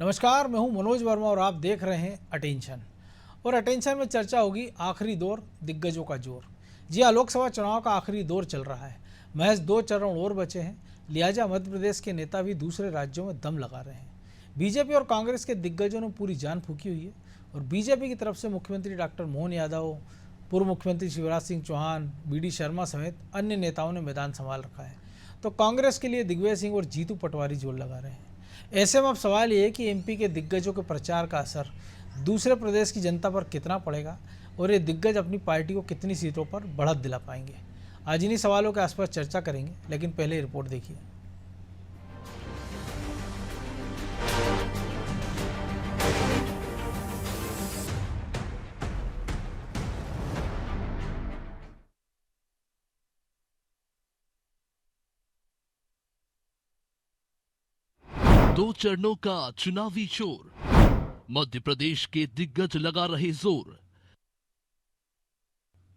नमस्कार, मैं हूं मनोज वर्मा और आप देख रहे हैं अटेंशन। और अटेंशन में चर्चा होगी आखिरी दौर, दिग्गजों का जोर। जी हाँ, लोकसभा चुनाव का आखिरी दौर चल रहा है। महज 2 चरण और बचे हैं, लिहाजा मध्य प्रदेश के नेता भी दूसरे राज्यों में दम लगा रहे हैं। बीजेपी और कांग्रेस के दिग्गजों ने पूरी जान फूकी हुई है और बीजेपी की तरफ से मुख्यमंत्री डॉक्टर मोहन यादव, पूर्व मुख्यमंत्री शिवराज सिंह चौहान, BD शर्मा समेत अन्य नेताओं ने मैदान संभाल रखा है। तो कांग्रेस के लिए दिग्विजय सिंह और जीतू पटवारी जोर लगा रहे हैं। ऐसे में अब सवाल ये है कि MP के दिग्गजों के प्रचार का असर दूसरे प्रदेश की जनता पर कितना पड़ेगा और ये दिग्गज अपनी पार्टी को कितनी सीटों पर बढ़त दिला पाएंगे। आज इन्हीं सवालों के आसपास चर्चा करेंगे, लेकिन पहले रिपोर्ट देखिए। दो चरणों का चुनावी शोर, मध्य प्रदेश के दिग्गज लगा रहे जोर।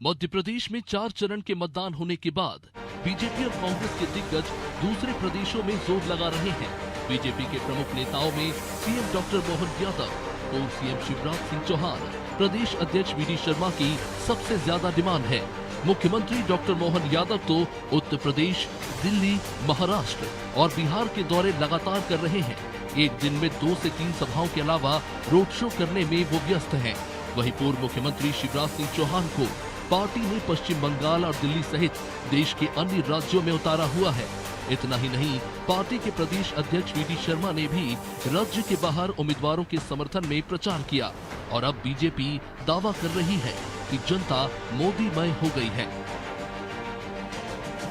मध्य प्रदेश में 4 चरण के मतदान होने के बाद बीजेपी और कांग्रेस के दिग्गज दूसरे प्रदेशों में जोर लगा रहे हैं। बीजेपी के प्रमुख नेताओं में CM डॉक्टर मोहन यादव, पूर्व CM शिवराज सिंह चौहान, प्रदेश अध्यक्ष BD शर्मा की सबसे ज्यादा डिमांड है। मुख्यमंत्री डॉक्टर मोहन यादव तो उत्तर प्रदेश, दिल्ली, महाराष्ट्र और बिहार के दौरे लगातार कर रहे हैं। एक दिन में 2 से 3 सभाओं के अलावा रोड शो करने में वो व्यस्त हैं। वहीं पूर्व मुख्यमंत्री शिवराज सिंह चौहान को पार्टी ने पश्चिम बंगाल और दिल्ली सहित देश के अन्य राज्यों में उतारा हुआ है। इतना ही नहीं, पार्टी के प्रदेश अध्यक्ष BD शर्मा ने भी राज्य के बाहर उम्मीदवारों के समर्थन में प्रचार किया और अब बीजेपी दावा कर रही है कि जनता मोदीमय हो गई है।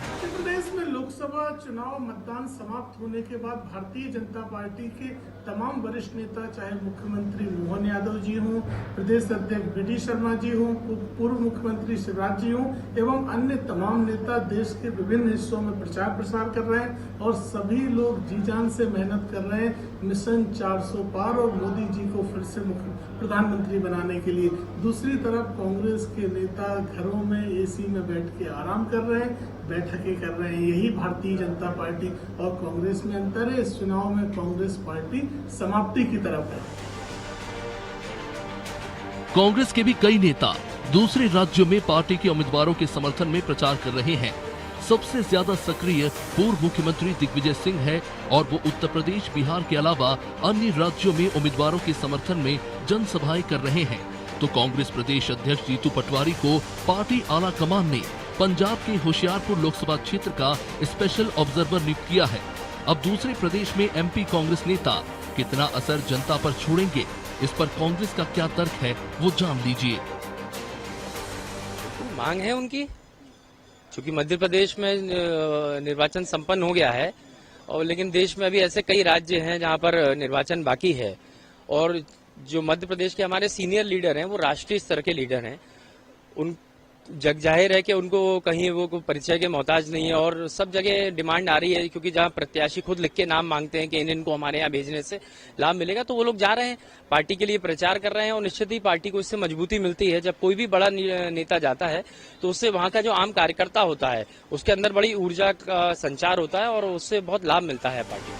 उत्तर प्रदेश में लोकसभा चुनाव मतदान समाप्त होने के बाद भारतीय जनता पार्टी के तमाम वरिष्ठ नेता, चाहे मुख्यमंत्री मोहन यादव जी हों, प्रदेश अध्यक्ष BD शर्मा जी हों, पूर्व मुख्यमंत्री शिवराज जी हों एवं अन्य तमाम नेता देश के विभिन्न हिस्सों में प्रचार प्रसार कर रहे हैं और सभी लोग जी जान से मेहनत कर रहे हैं मिशन 400 पार और मोदी जी को फिर से प्रधानमंत्री बनाने के लिए। दूसरी तरफ कांग्रेस के नेता घरों में AC में बैठ के आराम कर रहे हैं, बैठकें कर रहे हैं। यही भारतीय जनता पार्टी और कांग्रेस में अंतर है। इस चुनाव में कांग्रेस पार्टी समाप्ति की तरफ है। कांग्रेस के भी कई नेता दूसरे राज्यों में पार्टी के उम्मीदवारों के समर्थन में प्रचार कर रहे हैं। सबसे ज्यादा सक्रिय पूर्व मुख्यमंत्री दिग्विजय सिंह है और वो उत्तर प्रदेश, बिहार के अलावा अन्य राज्यों में उम्मीदवारों के समर्थन में जनसभाएं कर रहे हैं। तो कांग्रेस प्रदेश अध्यक्ष जीतू पटवारी को पार्टी आला कमान ने पंजाब के होशियारपुर लोकसभा क्षेत्र का स्पेशल ऑब्जर्वर नियुक्त किया है। अब दूसरे प्रदेश में MP कांग्रेस नेता कितना असर जनता पर छोड़ेंगे, इस पर कांग्रेस का क्या तर्क है वो जान लीजिए। मांग है उनकी, क्योंकि मध्य प्रदेश में निर्वाचन संपन्न हो गया है और लेकिन देश में अभी ऐसे कई राज्य हैं जहां पर निर्वाचन बाकी है और जो मध्य प्रदेश के हमारे सीनियर लीडर हैं वो राष्ट्रीय स्तर के लीडर हैं। उन जग जाहिर है कि उनको कहीं वो परिचय के मोहताज नहीं है और सब जगह डिमांड आ रही है, क्योंकि जहां प्रत्याशी खुद लिख के नाम मांगते हैं कि इनको हमारे यहाँ भेजने से लाभ मिलेगा, तो वो लोग जा रहे हैं, पार्टी के लिए प्रचार कर रहे हैं और निश्चित ही पार्टी को इससे मजबूती मिलती है। जब कोई भी बड़ा नेता जाता है तो उससे वहां का जो आम कार्यकर्ता होता है उसके अंदर बड़ी ऊर्जा का संचार होता है और उससे बहुत लाभ मिलता है पार्टी को।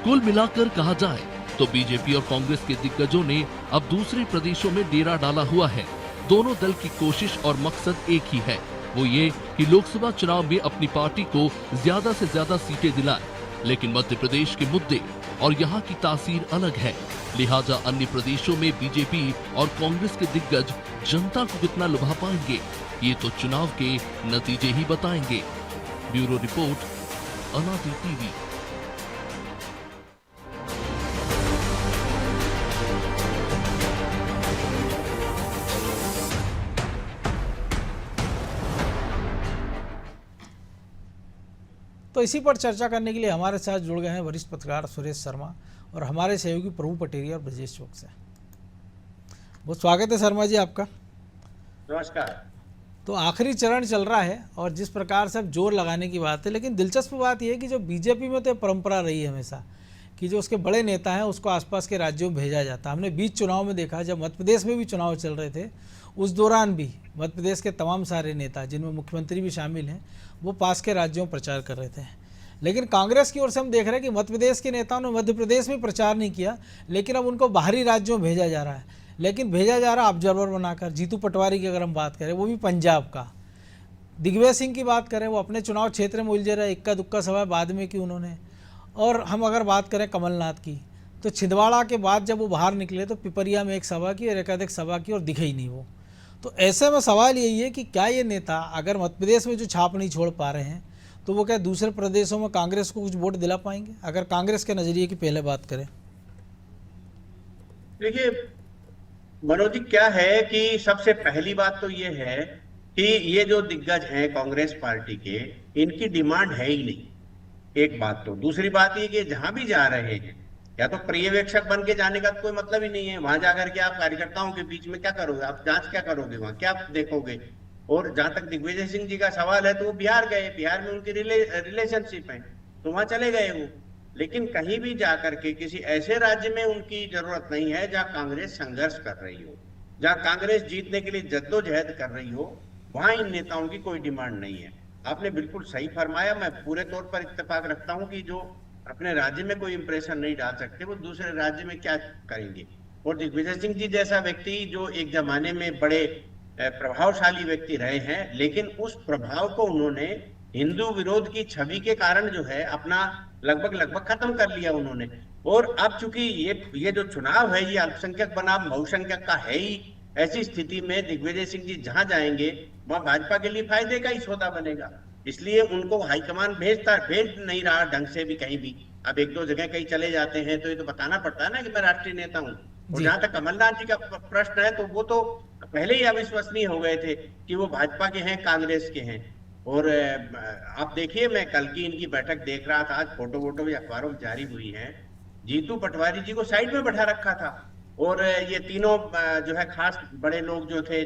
कुल मिलाकर कहा जाए तो बीजेपी और कांग्रेस के दिग्गजों ने अब दूसरे प्रदेशों में डेरा डाला हुआ है। दोनों दल की कोशिश और मकसद एक ही है, वो ये कि लोकसभा चुनाव में अपनी पार्टी को ज्यादा से ज्यादा सीटें दिलाएं। लेकिन मध्य प्रदेश के मुद्दे और यहाँ की तासीर अलग है, लिहाजा अन्य प्रदेशों में बीजेपी और कांग्रेस के दिग्गज जनता को कितना लुभा पाएंगे, ये तो चुनाव के नतीजे ही बताएंगे। ब्यूरो रिपोर्ट, अनादि TV। तो इसी पर चर्चा करने के लिए हमारे साथ जुड़ गए हैं वरिष्ठ पत्रकार सुरेश शर्मा और हमारे सहयोगी प्रभु पटेरिया और ब्रजेश चौक से। बहुत स्वागत है शर्मा जी आपका। नमस्कार। तो आखिरी चरण चल रहा है और जिस प्रकार से अब जोर लगाने की बात है, लेकिन दिलचस्प बात यह है कि जो बीजेपी में तो परंपरा रही है हमेशा कि जो उसके बड़े नेता हैं उसको आसपास के राज्यों में भेजा जाता है। हमने बीच चुनाव में देखा, जब मध्य प्रदेश में भी चुनाव चल रहे थे उस दौरान भी मध्य प्रदेश के तमाम सारे नेता, जिनमें मुख्यमंत्री भी शामिल हैं, वो पास के राज्यों में प्रचार कर रहे थे। लेकिन कांग्रेस की ओर से हम देख रहे हैं कि मध्य प्रदेश के नेताओं ने मध्य प्रदेश में प्रचार नहीं किया, लेकिन अब उनको बाहरी राज्यों में भेजा जा रहा है। लेकिन भेजा जा रहा है ऑब्जर्वर बनाकर। जीतू पटवारी की अगर हम बात करें, वो भी पंजाब का। दिग्विजय सिंह की बात करें, वो अपने चुनाव क्षेत्र में उलझे रहे, इक्का दुक्का सभा बाद में की उन्होंने। और हम अगर बात करें कमलनाथ की, तो छिंदवाड़ा के बाद जब वो बाहर निकले तो पिपरिया में एक सभा की और एकाधिक सभा की और दिखे ही नहीं वो। तो ऐसे में सवाल यही है कि क्या ये नेता अगर मध्य प्रदेश में जो छाप नहीं छोड़ पा रहे हैं, तो वो क्या दूसरे प्रदेशों में कांग्रेस को कुछ वोट दिला पाएंगे, अगर कांग्रेस के नज़रिए की पहले बात करें? देखिए मनोज जी, क्या है कि सबसे पहली बात तो ये है कि ये जो दिग्गज हैं कांग्रेस पार्टी के, इनकी डिमांड है ही नहीं, एक बात। तो दूसरी बात ये कि जहां भी जा रहे हैं, या तो पर्यवेक्षक बन के जाने का कोई मतलब ही नहीं है। वहां जाकर के आप कार्यकर्ताओं के बीच में क्या करोगे, आप जांच क्या करोगे, वहां क्या देखोगे? और जहां तक दिग्विजय सिंह जी का सवाल है, तो वो बिहार गए, बिहार में उनकी रिलेशनशिप है, तो वहां चले गए वो। लेकिन कहीं भी जाकर के किसी ऐसे राज्य में उनकी जरूरत नहीं है जहां कांग्रेस संघर्ष कर रही हो, जहां कांग्रेस जीतने के लिए जद्दोजहद कर रही हो, वहां इन नेताओं की कोई डिमांड नहीं है। आपने बिल्कुल सही फरमाया, मैं पूरे तौर पर इत्तेफाक रखता हूं कि जो अपने राज्य में कोई इंप्रेशन नहीं डाल सकते, वो दूसरे राज्य में क्या करेंगे। और दिग्विजय सिंह जी जैसा व्यक्ति जो एक जमाने में बड़े प्रभावशाली व्यक्ति रहे हैं, लेकिन उस प्रभाव को उन्होंने हिंदू विरोध की छवि के कारण जो है अपना लगभग खत्म कर लिया उन्होंने। और अब चूंकि ये जो चुनाव है ये अल्पसंख्यक बनाम बहुसंख्यक का है ही, ऐसी स्थिति में दिग्विजय सिंह जी जहां जाएंगे वहां भाजपा के लिए फायदे का ही सौदा बनेगा। इसलिए उनको हाईकमान भेज नहीं रहा ढंग से भी कहीं भी। अब एक दो जगह कहीं चले जाते हैं तो ये तो बताना पड़ता है ना कि मैं राष्ट्रीय नेता हूँ। और जहां तक कमलनाथ जी का प्रश्न है, तो वो तो पहले ही अविश्वसनीय हो गए थे कि वो भाजपा के हैं, कांग्रेस के हैं। और आप देखिए, मैं कल की इनकी बैठक देख रहा था, आज फोटो वोटो भी अखबारों में जारी हुई है। जीतू पटवारी जी को साइड में बैठा रखा था, और ये तीनों जो है खास बड़े लोग जो थे,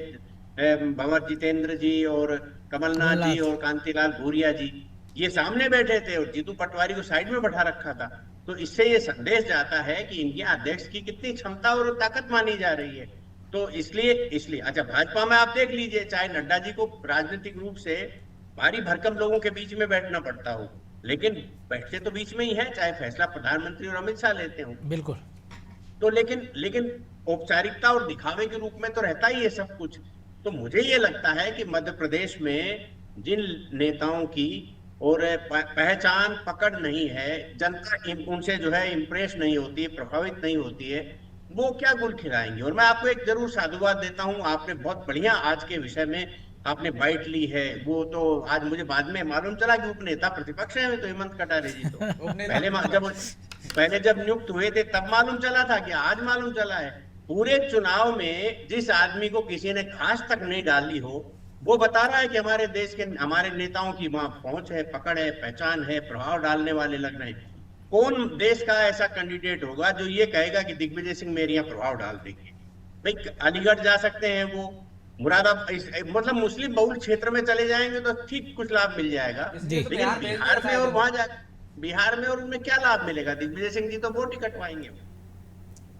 भंवर जितेंद्र जी और कमलनाथ जी और कांतिलाल भूरिया जी, ये सामने बैठे थे और जीतू पटवारी को साइड में बैठा रखा था। तो इससे ये संदेश जाता है कि इनके अध्यक्ष की कितनी क्षमता और ताकत मानी जा रही है। तो इसलिए अच्छा, भाजपा में आप देख लीजिए, चाहे नड्डा जी को राजनीतिक रूप से भारी भरकम लोगों के बीच में बैठना पड़ता हो, लेकिन बैठते तो बीच में ही है, चाहे फैसला प्रधानमंत्री और अमित शाह लेते हो। बिल्कुल। तो लेकिन औपचारिकता और दिखावे के रूप में तो रहता ही है सब कुछ। तो मुझे ये लगता है कि मध्य प्रदेश में जिन नेताओं की और पहचान पकड़ नहीं है, जनता उनसे जो है इम्प्रेस नहीं होती है, प्रभावित नहीं होती है, वो क्या गुल खिलाएंगे। और मैं आपको एक जरूर साधुवाद देता हूं, आपने बहुत बढ़िया आज के विषय में आपने बाइट ली है। वो तो आज मुझे बाद में मालूम चला कि उपनेता प्रतिपक्ष है तो हेमंत कटारे जी तो पहले जब नियुक्त हुए थे तब मालूम चला था कि आज मालूम चला है। पूरे चुनाव में जिस आदमी को किसी ने खास तक नहीं डाली हो, वो बता रहा है कि हमारे देश के हमारे नेताओं की वहां पहुंच है, पकड़ है, पहचान है, प्रभाव डालने वाले लग रहे हैं। कौन देश का ऐसा कैंडिडेट होगा जो ये कहेगा कि दिग्विजय सिंह मेरे यहाँ प्रभाव डाल देंगे? भाई अलीगढ़ जा सकते हैं, वो मुरादाबाद मतलब मुस्लिम बहुल क्षेत्र में चले जाएंगे तो ठीक कुछ लाभ मिल जाएगा, लेकिन बिहार में और वहां बिहार में और उनमें क्या लाभ मिलेगा? दिग्विजय सिंह जी तो वोट ही कटवाएंगे।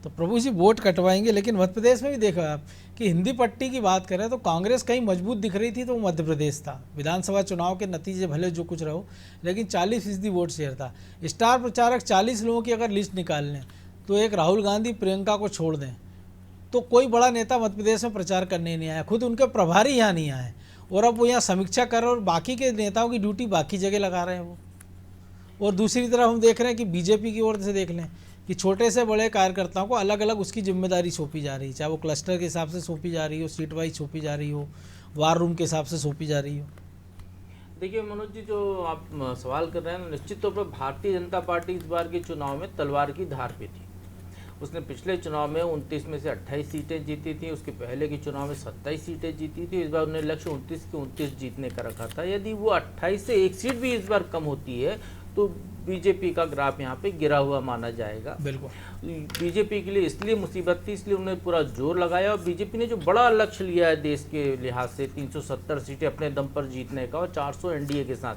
तो प्रभु जी वोट कटवाएंगे, लेकिन मध्य प्रदेश में भी देखा आप कि हिंदी पट्टी की बात करें तो कांग्रेस कहीं मजबूत दिख रही थी, तो वो मध्य प्रदेश था। विधानसभा चुनाव के नतीजे भले जो कुछ रहो, लेकिन 40% वोट शेयर था। स्टार प्रचारक 40 लोगों की अगर लिस्ट निकाल लें तो एक राहुल गांधी, प्रियंका को छोड़ दें तो कोई बड़ा नेता मध्य प्रदेश में प्रचार करने नहीं आया। खुद उनके प्रभारी यहाँ नहीं आए, और अब वो यहाँ समीक्षा कर रहे हैं और बाकी के नेताओं की ड्यूटी बाकी जगह लगा रहे हैं वो। और दूसरी तरफ हम देख रहे हैं कि बीजेपी की ओर से देख लें कि छोटे से बड़े कार्यकर्ताओं को अलग अलग उसकी जिम्मेदारी सौंपी जा रही है, चाहे वो क्लस्टर के हिसाब से सौंपी जा रही हो, सीट वाइज सौंपी जा रही हो, वार रूम के हिसाब से सौंपी जा रही हो। देखिए मनोज जी, जो आप सवाल कर रहे हैं, निश्चित तौर पर भारतीय जनता पार्टी इस बार के चुनाव में तलवार की धार पे थी। उसने पिछले चुनाव में 29 में से 28 सीटें जीती थी, उसके पहले के चुनाव में 27 सीटें जीती थी। इस बार उन्हें लक्ष्य 29 के 29 जीतने का रखा था। यदि वो 28 से एक सीट भी इस बार कम होती है तो बीजेपी का ग्राफ यहाँ पे गिरा हुआ माना जाएगा। बिल्कुल, बीजेपी के लिए इसलिए मुसीबत थी, इसलिए उन्होंने पूरा जोर लगाया। और बीजेपी ने जो बड़ा लक्ष्य लिया है देश के लिहाज से, 370 सीटें अपने दम पर जीतने का और 400 एनडीए के साथ,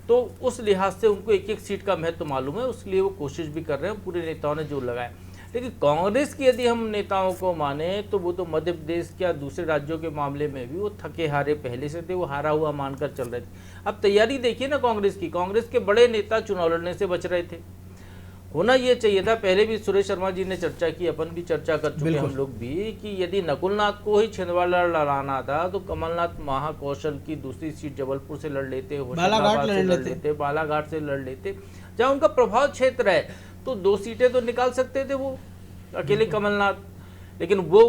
तो उस लिहाज से उनको एक एक सीट का महत्व मालूम है, उसके लिए वो कोशिश भी कर रहे हैं, पूरे नेताओं ने जोर लगाया। लेकिन कांग्रेस की यदि हम नेताओं को माने तो वो तो मध्य प्रदेश या दूसरे राज्यों के मामले में भी वो थके हारे पहले से थे, वो हारा हुआ मानकर चल रहे थे। अब तैयारी देखिए ना कांग्रेस की, कांग्रेस के बड़े नेता चुनाव लड़ने से बच रहे थे। होना ये चाहिए था, पहले भी सुरेश शर्मा जी ने चर्चा की, अपन भी चर्चा कर चुके हम लोग भी, कि यदि नकुलनाथ को ही छिंदवाड़ा लड़ाना था तो कमलनाथ महाकौशल की दूसरी सीट जबलपुर से लड़ लेते, होशंगाबाद से लड़ लेते, बालाघाट से लड़ लेते, जहाँ उनका प्रभाव क्षेत्र है, तो 2 सीटें तो निकाल सकते थे वो अकेले कमलनाथ। लेकिन वो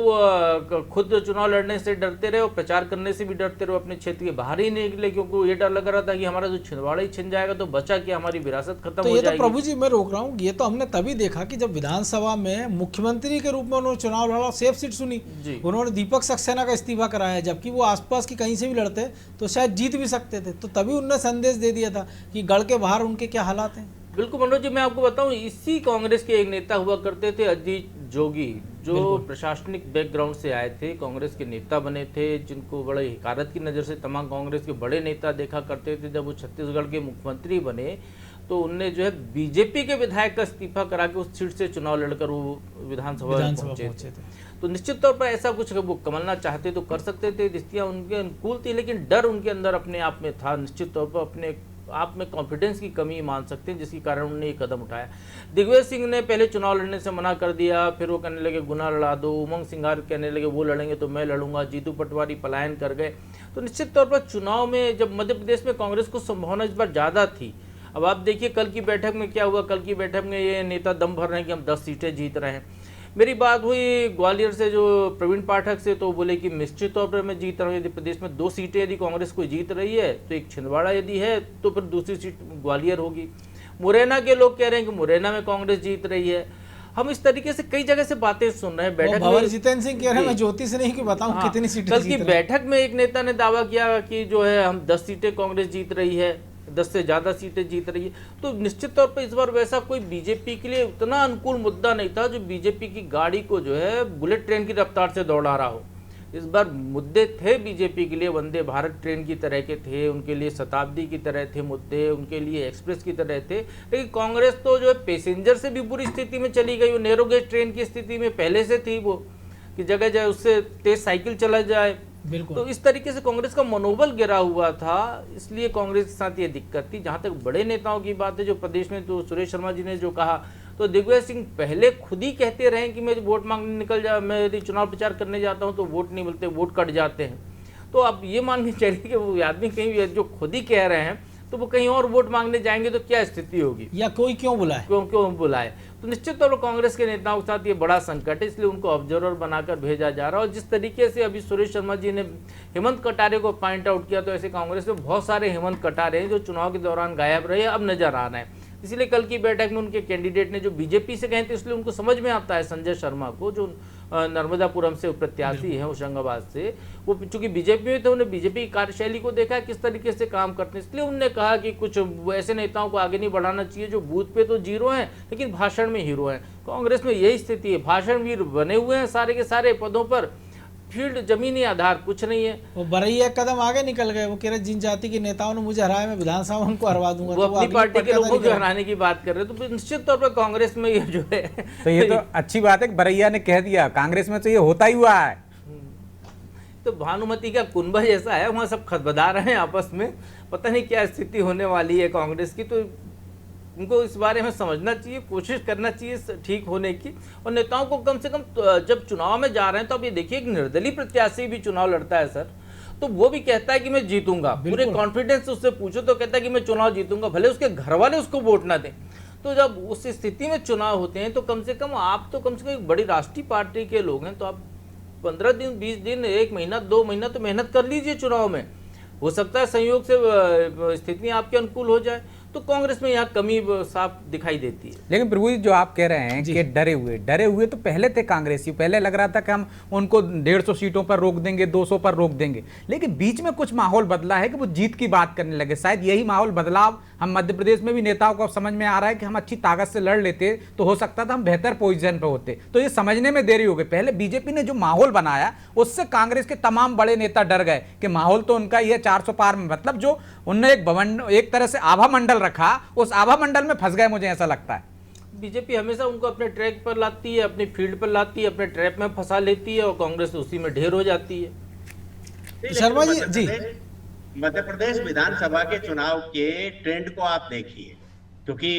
खुद चुनाव लड़ने से डरते रहे और प्रचार करने से भी डरते रहे, अपने क्षेत्र के बाहर ही नहीं निकले, क्योंकि ये डर लग रहा था कि हमारा जो छिंदवाड़ा ही छिन जाएगा तो बचा क्या, हमारी विरासत खत्म हो जाएगी। तो प्रभु जी मैं रोक रहा हूँ, ये तो हमने तभी देखा कि जब विधानसभा में मुख्यमंत्री के रूप में उन्होंने चुनाव लड़ा, सेफ सीट सुनी, उन्होंने दीपक सक्सेना का इस्तीफा कराया, जबकि वो आसपास की कहीं से भी लड़ते तो शायद जीत भी सकते थे। तो तभी उन्होंने संदेश दे दिया था कि गढ़ के बाहर उनके क्या हालात हैं। बिल्कुल मनोज जी, मैं आपको बताऊं, इसी कांग्रेस के एक नेता हुआ करते थे अजीत जोगी, जो प्रशासनिक बैकग्राउंड से आए थे, कांग्रेस के नेता बने थे, जिनको बड़े हिकारत की नज़र से तमाम कांग्रेस के बड़े नेता देखा करते थे। जब वो छत्तीसगढ़ के मुख्यमंत्री बने तो उनने जो है बीजेपी के विधायक का इस्तीफा करा के उस सीट से चुनाव लड़कर वो विधानसभा में पहुंचे थे। तो निश्चित तौर पर ऐसा कुछ वो कमलनाथ चाहते तो कर सकते थे, रिश्तियाँ उनके अनुकूल थी, लेकिन डर उनके अंदर अपने आप में था। निश्चित तौर पर अपने आप में कॉन्फिडेंस की कमी मान सकते हैं, जिसके कारण उन्होंने ये कदम उठाया। दिग्विजय सिंह ने पहले चुनाव लड़ने से मना कर दिया, फिर वो कहने लगे गुना लड़ा दो, उमंग सिंघार कहने लगे वो लड़ेंगे तो मैं लड़ूंगा, जीतू पटवारी पलायन कर गए। तो निश्चित तौर पर चुनाव में जब मध्य प्रदेश में कांग्रेस को संभावना इस बार ज़्यादा थी। अब आप देखिए कल की बैठक में क्या हुआ, कल की बैठक में ये नेता दम भर रहे हैं कि हम 10 सीटें जीत रहे हैं। मेरी बात हुई ग्वालियर से जो प्रवीण पाठक से, तो बोले कि निश्चित तौर पर मैं जीत रहा हूँ। यदि प्रदेश में 2 सीटें यदि कांग्रेस को जीत रही है तो एक छिंदवाड़ा यदि है तो फिर दूसरी सीट ग्वालियर होगी। मुरैना के लोग कह रहे हैं कि मुरैना में कांग्रेस जीत रही है। हम इस तरीके से कई जगह से बातें सुन रहे हैं। बैठक में जितेंद्र सिंह कह रहे हैं मैं ज्योति से नहीं कि बताऊं कितनी सीटें कल की बैठक में एक नेता ने दावा किया कि जो है हम 10 सीटें कांग्रेस जीत रही है, 10 से ज़्यादा सीटें जीत रही है। तो निश्चित तौर पर इस बार वैसा कोई बीजेपी के लिए उतना अनुकूल मुद्दा नहीं था जो बीजेपी की गाड़ी को जो है बुलेट ट्रेन की रफ्तार से दौड़ा रहा हो। इस बार मुद्दे थे बीजेपी के लिए, वंदे भारत ट्रेन की तरह के थे, उनके लिए शताब्दी की तरह थे मुद्दे, उनके लिए एक्सप्रेस की तरह थे। लेकिन कांग्रेस तो जो है पैसेंजर से भी बुरी स्थिति में चली गई। वो नैरो गेज ट्रेन की स्थिति में पहले से थी, वो कि जगह जाए उससे तेज साइकिल चला जाए। बिल्कुल। तो इस तरीके से कांग्रेस का मनोबल गिरा हुआ था, इसलिए कांग्रेस के साथ ये दिक्कत थी। जहां तक बड़े नेताओं की बात है जो प्रदेश में, तो सुरेश शर्मा जी ने जो कहा, तो दिग्विजय सिंह पहले खुद ही कहते रहे कि मैं वोट मांगने निकल जा, मैं यदि चुनाव प्रचार करने जाता हूं तो वोट नहीं मिलते, वोट कट जाते हैं। तो अब ये मान के चलिए कि वो आदमी कहीं जो खुद ही कह रहे हैं तो वो कहीं और वोट मांगने जाएंगे तो क्या स्थिति होगी, या कोई क्यों बुलाए, क्यों बुलाए। तो निश्चित तौर पर कांग्रेस के नेताओं के साथ ये बड़ा संकट है, इसलिए उनको ऑब्जर्वर बनाकर भेजा जा रहा है। और जिस तरीके से अभी सुरेश शर्मा जी ने हेमंत कटारे को पॉइंट आउट किया, तो ऐसे कांग्रेस में बहुत सारे हेमंत कटारे हैं जो चुनाव के दौरान गायब रहे, अब नजर आ रहे हैं। इसलिए कल की बैठक में उनके कैंडिडेट ने जो बीजेपी से गए थे, इसलिए उनको समझ में आता है संजय शर्मा को, जो नर्मदापुरम से प्रत्याशी हैं होशंगाबाद से, वो चूंकि बीजेपी में थे, उन्हें बीजेपी की कार्यशैली को देखा है किस तरीके से काम करते हैं। इसलिए उन्होंने कहा कि कुछ ऐसे नेताओं को आगे नहीं बढ़ाना चाहिए जो बूथ पे तो जीरो हैं लेकिन भाषण में हीरो हैं। कांग्रेस में यही स्थिति है, भाषण वीर बने हुए हैं सारे के सारे पदों पर, फील्ड जमीनी आधार कुछ नहीं है। वो बरैया एक कदम आगे निकल गए, वो कह रहे जिन जाति के नेताओं ने मुझे हराया मैं विधानसभा उनको हरवा दूंगा, वो अपनी पार्टी के लोगों को हराने की बात कर रहे हैं। तो निश्चित तौर पर कांग्रेस में ये जो है, तो ये तो अच्छी बात है कि बरैया ने कह दिया, कांग्रेस में तो ये होता ही हुआ है। तो भानुमति का कुंभा जैसा है, वहाँ सब खतबदा रहे हैं आपस में, पता नहीं क्या स्थिति होने वाली है कांग्रेस की। तो उनको इस बारे में समझना चाहिए, कोशिश करना चाहिए ठीक होने की। और नेताओं को कम से कम जब चुनाव में जा रहे हैं तो अब ये देखिए एक निर्दलीय प्रत्याशी भी चुनाव लड़ता है सर, तो वो भी कहता है कि मैं जीतूंगा, पूरे कॉन्फिडेंस से उससे पूछो तो कहता है कि मैं चुनाव जीतूंगा, भले उसके घर वाले उसको वोट ना दें। तो जब उस स्थिति में चुनाव होते हैं तो कम से कम आप तो कम से कम एक बड़ी राष्ट्रीय पार्टी के लोग हैं, तो आप 15 दिन 20 दिन 1 महीना 2 महीना तो मेहनत कर लीजिए चुनाव में। हो सकता है संयोग से स्थिति आपके अनुकूल हो जाए। तो कांग्रेस में यहाँ कमी साफ दिखाई देती है। लेकिन प्रभु जी जो आप कह रहे हैं कि डरे हुए तो पहले थे कांग्रेसी, पहले लग रहा था कि हम उनको 150 सीटों पर रोक देंगे, 200 पर रोक देंगे, लेकिन बीच में कुछ माहौल बदला है कि वो जीत की बात करने लगे। शायद यही माहौल बदलाव हम मध्य प्रदेश में भी नेताओं को समझ में आ रहा है कि हम अच्छी ताकत से लड़ लेते तो हो सकता था हम बेहतर पोजीशन पे होते। तो ये समझने में देरी हो गई। पहले बीजेपी ने जो माहौल बनाया उससे कांग्रेस के तमाम बड़े नेता डर गए कि माहौल तो उनका ही है 400 पार में, मतलब जो उनने एक तरह से आभा मंडल रखा, उस आभा मंडल में फंस गए, मुझे ऐसा लगता है। बीजेपी हमेशा उनको अपने ट्रैक पर लाती है, अपनी फील्ड पर लाती है, अपने ट्रैप में फंसा लेती है और कांग्रेस उसी में ढेर हो जाती है। नहीं, शर्मा लेकिन जी, मध्य प्रदेश विधानसभा के चुनाव के ट्रेंड को आप देखिए, क्योंकि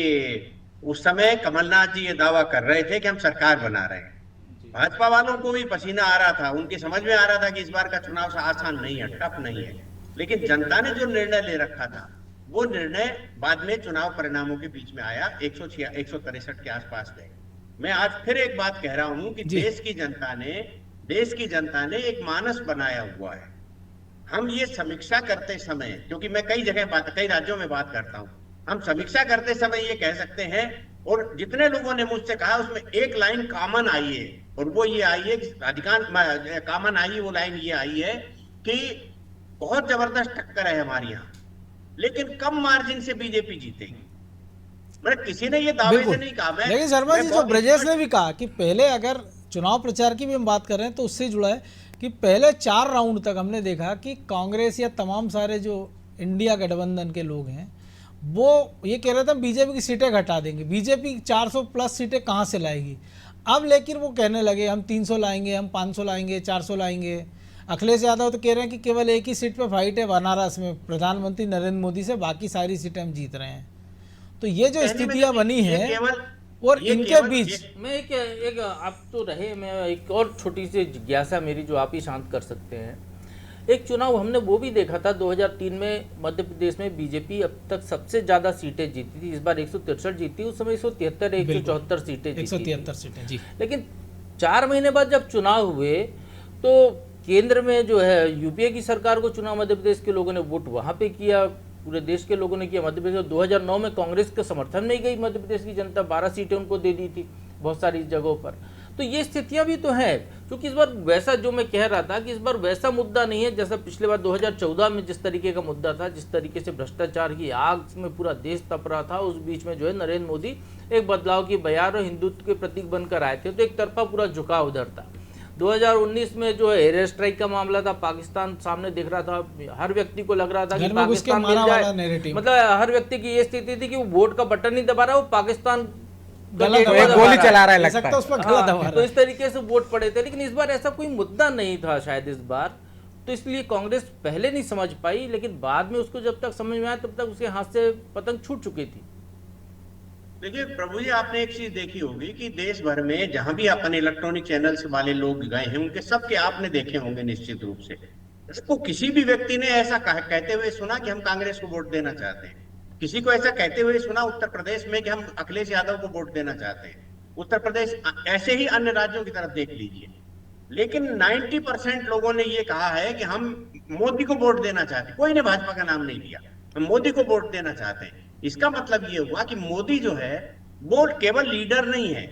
उस समय कमलनाथ जी ये दावा कर रहे थे कि हम सरकार बना रहे हैं। भाजपा वालों को भी पसीना आ रहा था, उनकी समझ में आ रहा था कि इस बार का चुनाव आसान नहीं है, टफ नहीं है, लेकिन जनता ने जो निर्णय ले रखा था वो निर्णय बाद में चुनाव परिणामों के बीच में आया, 163 के आसपास गए। मैं आज फिर एक बात कह रहा हूं कि देश की जनता ने एक मानस बनाया हुआ है। हम ये समीक्षा करते समय, क्योंकि मैं कई राज्यों में बात करता हूं, हम समीक्षा करते समय ये कह सकते हैं, और जितने लोगों ने मुझसे कहा उसमें एक लाइन कॉमन आई है, और वो ये आई है कि अधिकांश कॉमन आई, वो लाइन ये आई है कि बहुत जबरदस्त टक्कर है हमारी यहाँ, लेकिन कम मार्जिन से बीजेपी जीतेगी। मतलब किसी ने ये दावे से नहीं कहा। लेकिन शर्मा जी, जो ब्रजेश ने भी कहा कि पहले, अगर चुनाव प्रचार की भी हम बात कर रहे हैं तो उससे जुड़ा है कि पहले 4 राउंड तक हमने देखा कि कांग्रेस या तमाम सारे जो इंडिया गठबंधन के लोग हैं वो ये कह रहे थे बीजेपी की सीटें घटा देंगे, बीजेपी 400 प्लस सीटें कहाँ से लाएगी। अब लेकिन वो कहने लगे हम 300 लाएंगे, हम 500 लाएंगे, 400 लाएंगे। अखिलेश यादव तो कह रहे हैं कि केवल एक ही सीट पे फाइट है बनारस में प्रधानमंत्री नरेंद्र मोदी से, बाकी सारी सीटें हम जीत रहे हैं। तो ये जो स्थितियां बनी है और इनके बीच मैं एक आप तो रहे, मैं एक और छोटी सी जिज्ञासा मेरी जो आप ही शांत कर सकते हैं। एक चुनाव हमने वो भी देखा था 2003 में मध्य प्रदेश में बीजेपी अब तक सबसे ज्यादा सीटें जीती थी, इस बार 163 जीती, उस समय 173 174 सीटें जीती, 173 सीटें जी। लेकिन 4 महीने बाद जब चुनाव हुए तो केंद्र में जो है यूपीए की सरकार को चुनाव मध्य प्रदेश के लोगों ने वोट वहां पे किया, पूरे देश के लोगों ने किया। मध्य प्रदेश 2009 में कांग्रेस के समर्थन में गई मध्य प्रदेश की जनता, 12 सीटें उनको दे दी थी बहुत सारी जगहों पर। तो ये स्थितियां भी तो हैं, क्योंकि इस बार वैसा जो मैं कह रहा था कि इस बार वैसा मुद्दा नहीं है जैसा पिछले बार 2014 में जिस तरीके का मुद्दा था, जिस तरीके से भ्रष्टाचार की आग में पूरा देश तप रहा था। उस बीच में जो है नरेंद्र मोदी एक बदलाव की बयार और हिंदुत्व के प्रतीक बनकर आए थे, तो एक तरफा पूरा झुकाव उधर था। 2019 में जो है एयर स्ट्राइक का मामला था, पाकिस्तान सामने दिख रहा था, हर व्यक्ति को लग रहा था कि पाकिस्तान मिल जाए, मतलब हर व्यक्ति की ये स्थिति थी कि वो वोट का बटन नहीं दबा रहा, वो पाकिस्तान गोली चला रहा है लगता है। तो इस तरीके से वोट पड़े थे। लेकिन इस बार ऐसा कोई मुद्दा नहीं था शायद इस बार, तो इसलिए कांग्रेस पहले नहीं समझ पाई, लेकिन बाद में उसको जब तक समझ में आया तब तक उसके हाथ से पतंग छूट चुकी थी। देखिए प्रभु जी, आपने एक चीज देखी होगी कि देश भर में जहां भी अपन इलेक्ट्रॉनिक चैनल्स वाले लोग गए हैं, उनके सबके आपने देखे होंगे निश्चित रूप से, इसको किसी भी व्यक्ति ने ऐसा कहते हुए सुना कि हम कांग्रेस को वोट देना चाहते हैं। किसी को ऐसा कहते हुए सुना उत्तर प्रदेश में कि हम अखिलेश यादव को वोट देना चाहते हैं। उत्तर प्रदेश, ऐसे ही अन्य राज्यों की तरफ देख लीजिए। लेकिन 90% लोगों ने ये कहा है कि हम मोदी को वोट देना चाहते हैं। कोई ने भाजपा का नाम नहीं लिया, हम मोदी को वोट देना चाहते हैं। इसका मतलब ये हुआ कि मोदी जो है वो केवल लीडर नहीं है,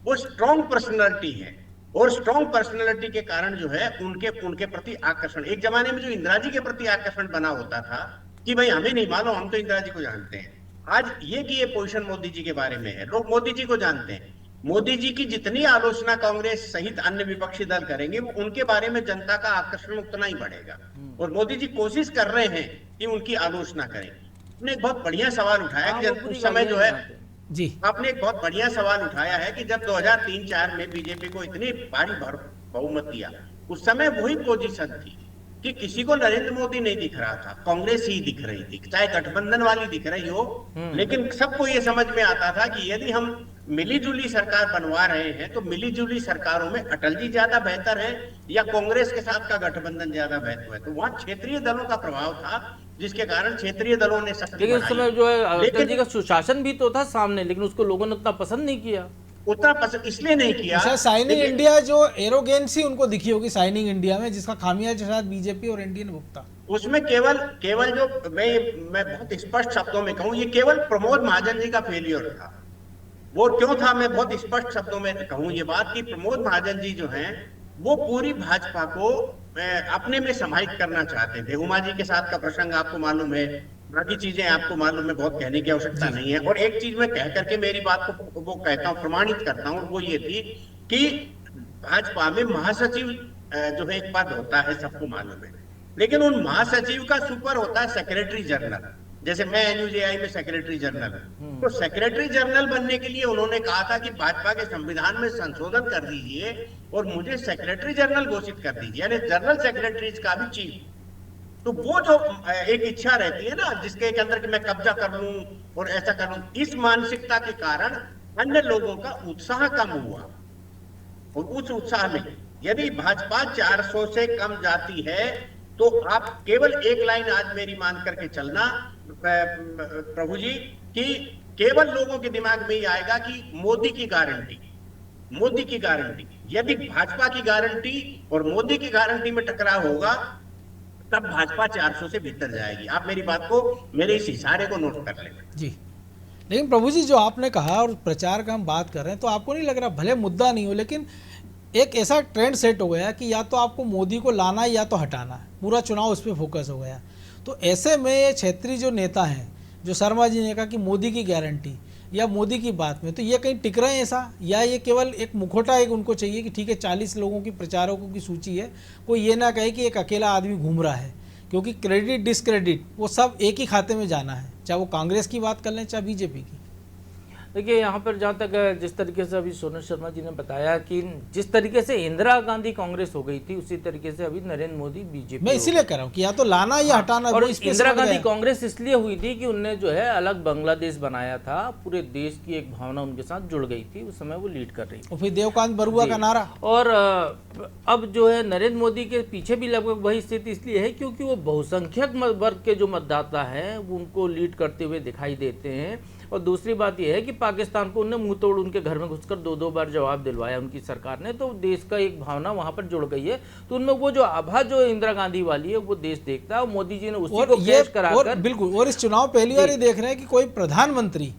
वो स्ट्रॉन्ग पर्सनैलिटी है, और स्ट्रॉन्ग पर्सनैलिटी के कारण जो है उनके प्रति आकर्षण, एक जमाने में जो इंदिरा जी के प्रति आकर्षण बना होता था कि भाई हमें नहीं मालूम, हम तो इंदिरा जी को जानते हैं। आज ये पोजीशन मोदी जी के बारे में है, लोग मोदी जी को जानते हैं। मोदी जी की जितनी आलोचना कांग्रेस सहित अन्य विपक्षी दल करेंगे, वो उनके बारे में जनता का आकर्षण उतना ही बढ़ेगा, और मोदी जी कोशिश कर रहे हैं कि उनकी आलोचना करें। आपने एक बहुत बढ़िया सवाल उठाया कि उस समय जो है जी, आपने एक बहुत बढ़िया सवाल उठाया है कि जब 2003-4 में बीजेपी को इतनी भारी बहुमत दिया, उस समय वही पोजीशन थी कि किसी को नरेंद्र मोदी नहीं दिख रहा था, कांग्रेस ही दिख रही थी, चाहे गठबंधन वाली दिख रही हो, लेकिन सबको ये समझ में आता था कि यदि हम मिलीजुली सरकार बनवा रहे हैं तो मिलीजुली सरकारों में अटल जी ज्यादा बेहतर है या कांग्रेस के साथ का गठबंधन ज्यादा बेहतर है। तो वहां क्षेत्रीय दलों का प्रभाव था, जिसके कारण क्षेत्रीय दलों ने शक्ति लेकिन उस समय जो है अटल जी का सुशासन भी तो था सामने, लेकिन उसको लोगों ने उतना पसंद नहीं किया। उतना पसंद इसलिए नहीं किया, शाइनिंग इंडिया जो एरोगेंसी उनको दिखी होगी शाइनिंग इंडिया में, जिसका खामियाजा शायद बीजेपी और एनडीए ने भुगता। उसमें केवल जो मैं बहुत स्पष्ट शब्दों में कहूं, ये केवल प्रमोद महाजन जी का फेलियर था। वो क्यों था, मैं बहुत स्पष्ट शब्दों में कहूं ये बात कि प्रमोद महाजन जी जो हैं वो पूरी भाजपा को अपने में समाहित करना चाहते थे। उमा जी के साथ का प्रसंग आपको मालूम है, बाकी चीजें आपको मालूम है, बहुत कहने की आवश्यकता नहीं है। और एक चीज मैं कह करके मेरी बात को वो कहता हूँ, प्रमाणित करता हूँ, वो ये थी कि भाजपा में महासचिव जो है एक पद होता है, सबको मालूम है, लेकिन उन महासचिव का सुपर होता है सेक्रेटरी जनरल। जैसे मैं NUJI में सेक्रेटरी जनरल हूं, तो सेक्रेटरी जनरल बनने के लिए उन्होंने कहा था कि भाजपा के संविधान में संशोधन कर दीजिए और मुझे सेक्रेटरी जनरल घोषित कर दीजिए, यानी जनरल सेक्रेटरीज का भी चीफ। तो वो जो एक इच्छा रहती है ना जिसके अंदर कि मैं कब्जा कर लूं और ऐसा कर लूं, इस मानसिकता के कारण अन्य लोगों का उत्साह कम हुआ। और उस उत्साह में यदि भाजपा 400 से कम जाती है तो आप केवल एक लाइन आज मेरी मान करके चलना प्रभु जी, कि केवल लोगों के दिमाग में ही आएगा कि मोदी की गारंटी, मोदी की गारंटी। यदि भाजपा की गारंटी और मोदी की गारंटी में टकराव होगा तब भाजपा 400 से भीतर जाएगी। आप मेरी बात को, मेरे इस इशारे को नोट कर लें जी। लेकिन प्रभु जी जो आपने कहा और प्रचार का हम बात कर रहे हैं, तो आपको नहीं लग रहा, भले मुद्दा नहीं हो लेकिन एक ऐसा ट्रेंड सेट हो गया कि या तो आपको मोदी को लाना है या तो हटाना है, पूरा चुनाव उस पर फोकस हो गया। तो ऐसे में ये क्षेत्रीय जो नेता हैं, जो शर्मा जी ने कहा कि मोदी की गारंटी या मोदी की बात में, तो ये कहीं टिक रहे हैं ऐसा, या ये केवल एक मुखौटा एक उनको चाहिए कि ठीक है 40 लोगों की प्रचारकों की सूची है, कोई ये ना कहे कि एक अकेला आदमी घूम रहा है, क्योंकि क्रेडिट डिसक्रेडिट वो सब एक ही खाते में जाना है, चाहे वो कांग्रेस की बात कर लें चाहे बीजेपी की। देखिए यहाँ पर जहाँ तक जिस तरीके से अभी सोनल शर्मा जी ने बताया कि जिस तरीके से इंदिरा गांधी कांग्रेस हो गई थी, उसी तरीके से अभी नरेंद्र मोदी बीजेपी। मैं इसीलिए कह रहा हूँ कि या तो लाना या हटाना। और इंदिरा गांधी कांग्रेस इसलिए हुई थी कि उनने जो है अलग बांग्लादेश बनाया था, पूरे देश की एक भावना उनके साथ जुड़ गई थी, उस समय वो लीड कर रही थी। और फिर देवकांत बरुआ का नारा। और अब जो है नरेंद्र मोदी के पीछे भी लगभग वही स्थिति इसलिए है क्योंकि वो बहुसंख्यक वर्ग के जो मतदाता हैं वो उनको लीड करते हुए दिखाई देते हैं। और दूसरी बात यह है कि पाकिस्तान को उन्हें मुंह तोड़ उनके घर में घुसकर 2-2 बार जवाब दिलवाया उनकी सरकार ने, तो देश का एक भावना वहां पर जुड़ गई है। तो उनमें वो जो आभा जो इंदिरा गांधी वाली है वो देश देखता है, और मोदी जी ने उसी को पेश कराकर बिल्कुल। और इस चुनाव पहली बार ही देख रहे हैं कि कोई प्रधानमंत्री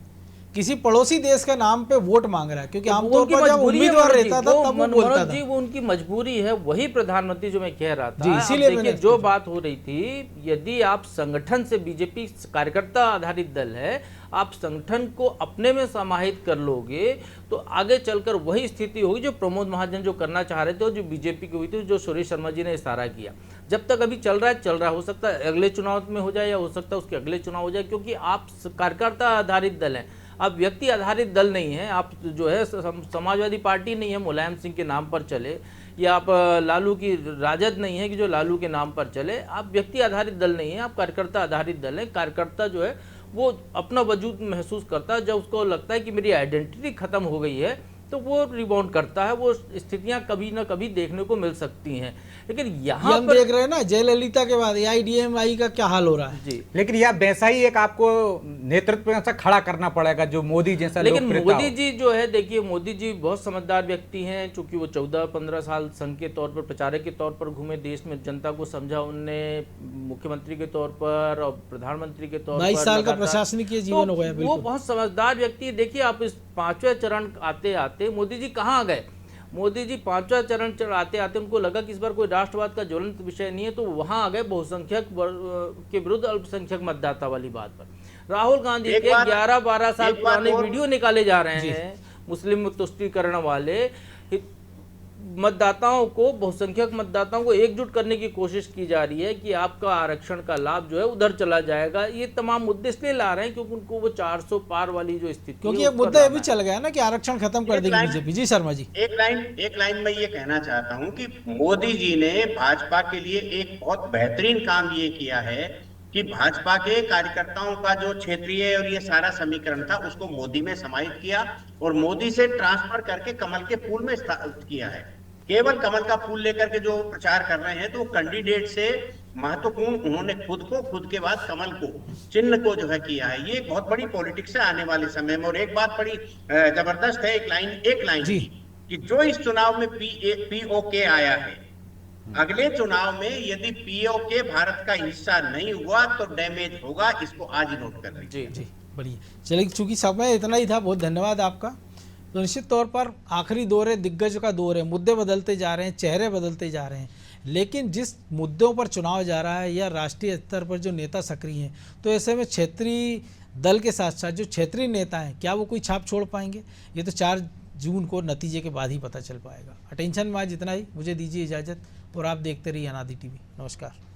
किसी पड़ोसी देश का नाम पे वोट मांग रहा है, क्योंकि आमतौर पर जब उम्मीदवार रहता था तब वो बोलता था। जी वो उनकी मजबूरी है, वही प्रधानमंत्री जो मैं कह रहा था। जी, इसीलिए देखिए जो बात हो रही थी, यदि आप संगठन से, बीजेपी कार्यकर्ता आधारित दल है, आप संगठन को अपने में समाहित कर लोगे तो आगे चलकर वही स्थिति होगी जो प्रमोद महाजन जो करना चाह रहे थे और जो बीजेपी की हुई थी, जो सुरेश शर्मा जी ने इशारा किया। जब तक अभी चल रहा है, हो सकता है अगले चुनाव में हो जाए या हो सकता है उसके अगले चुनाव हो जाए, क्योंकि आप कार्यकर्ता आधारित दल हैं, आप व्यक्ति आधारित दल नहीं है। आप जो है समाजवादी पार्टी नहीं है मुलायम सिंह के नाम पर चले, या आप लालू की राजद नहीं है कि जो लालू के नाम पर चले। आप व्यक्ति आधारित दल नहीं है, आप कार्यकर्ता आधारित दल है। कार्यकर्ता जो है वो अपना वजूद महसूस करता है, जब उसको लगता है कि मेरी आइडेंटिटी खत्म हो गई है तो वो रिबाउंड करता है। वो स्थितियां कभी ना कभी देखने को मिल सकती हैं, लेकिन यहाँ हम देख रहे हैं ना जयललिता के बाद AIDMI का क्या हाल हो रहा है जी। लेकिन यह वैसा ही एक आपको नेतृत्व ऐसा खड़ा करना पड़ेगा जो मोदी जैसा। लेकिन मोदी जी जो है, देखिए मोदी जी बहुत समझदार व्यक्ति हैं, चूंकि वो 14-15 साल संघ के तौर पर प्रचारक के तौर पर घूमे, देश में जनता को समझा उनने, मुख्यमंत्री के तौर पर और प्रधानमंत्री के तौर पर 22 साल का प्रशासनिक जीवन हो गया। वो बहुत समझदार व्यक्ति है। देखिए आप इस 5वें चरण आते आते मोदी जी कहाँ गए? मोदी जी 5वां चरण आते आते उनको लगा कि इस बार कोई राष्ट्रवाद का ज्वलंत विषय नहीं है, तो वहां आ गए बहुसंख्यक के विरुद्ध अल्पसंख्यक मतदाता वाली बात पर। राहुल गांधी के 11-12 साल पुराने वीडियो निकाले जा रहे हैं मुस्लिम तुष्टीकरण वाले, मतदाताओं को, बहुसंख्यक मतदाताओं को एकजुट करने की कोशिश की जा रही है कि आपका आरक्षण का लाभ जो है उधर चला जाएगा। ये तमाम मुद्दे इसलिए ला रहे हैं क्योंकि उनको वो 400 पार वाली जो स्थिति, क्योंकि एक मुद्दा ये भी चल गया ना कि आरक्षण खत्म कर देगी बीजेपी। जी शर्मा जी, एक लाइन में ये कहना चाहता हूं कि मोदी जी ने भाजपा के लिए एक बहुत बेहतरीन काम ये किया है कि भाजपा के कार्यकर्ताओं का जो क्षेत्रीय और ये सारा समीकरण था उसको मोदी में समाहित किया और मोदी से ट्रांसफर करके कमल के फूल में किया है। केवल कमल का फूल लेकर के जो प्रचार कर रहे हैं तो कैंडिडेट से महत्वपूर्ण उन्होंने खुद के बाद कमल को, चिन्ह को जो है किया है। ये बहुत बड़ी पॉलिटिक्स है आने वाले समय में। और एक बात बड़ी जबरदस्त है, एक लाइन कि जो इस चुनाव में POK आया है, अगले चुनाव में यदि POK भारत का हिस्सा नहीं हुआ तो डैमेज होगा। इसको आज ही नोट कर लीजिए। जी बढ़िया। चलिए चूंकि समय इतना ही था, बहुत धन्यवाद आपका। तो निश्चित तौर पर आखिरी दौर है, दिग्गज का दौर है, मुद्दे बदलते जा रहे हैं, चेहरे बदलते जा रहे हैं, लेकिन जिस मुद्दों पर चुनाव जा रहा है या राष्ट्रीय स्तर पर जो नेता सक्रिय हैं, तो ऐसे में क्षेत्रीय दल के साथ साथ जो क्षेत्रीय नेता हैं, क्या वो कोई छाप छोड़ पाएंगे? ये तो 4 जून को नतीजे के बाद ही पता चल पाएगा। अटेंशन में आज इतना ही, मुझे दीजिए इजाज़त और आप देखते रहिए अनादि TV। नमस्कार।